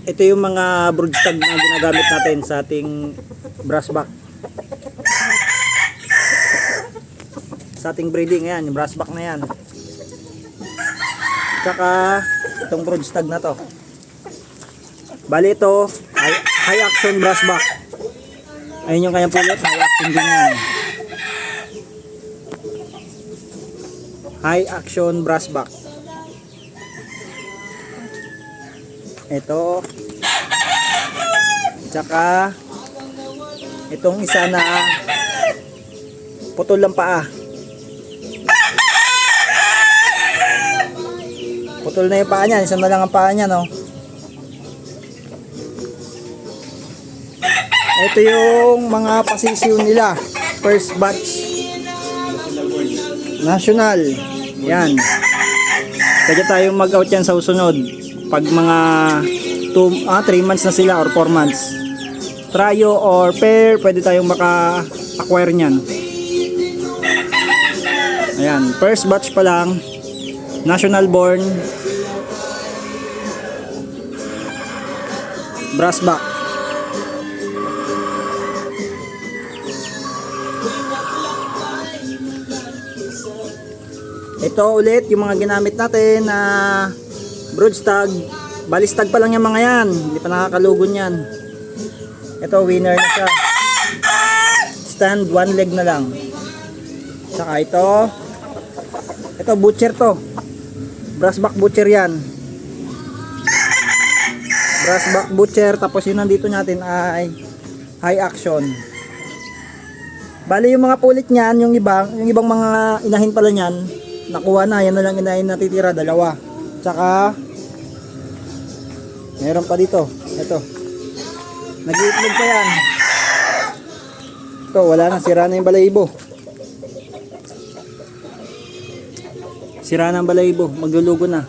Ito yung mga broodstag na ginagamit natin sa ating brass back. Sa ating breeding, yan, yung brass back na yan. Tsaka itong broodstag na to. Bali ito, high action brass back. Ayun yung kanyang pulot, high action din yan. High action brass back. Ito. Tsaka itong isa na putol lang paa. Putol na yung paa niya, isa na lang ang paa niya, no. Ito yung mga pasisiw nila. First batch. National. Yan. Pwede tayong mag-out yan sa susunod. Pag mga 3 months na sila or 4 months. Trio or pair, pwede tayong maka-acquire niyan. Ayan. First batch pa lang. National born. Brass back. Ito ulit yung mga ginamit natin na broodstag. Balistag pa lang yung mga yan, hindi pa nakakalugon yan. Ito winner na siya. Stand one leg na lang. Saka ito butcher to. Brass back butcher yan. Brass back butcher, tapos yun nandito natin ay high action. Bali yung mga pulit niyan, yung ibang mga inahin pala niyan, nakuha na, yan na lang inahin natitira, dalawa. Tsaka meron pa dito, ito. Nag-iitlog pa yan. Ito, wala na, sira na yung balahibo. Sira na ang balahibo, maglulugo na.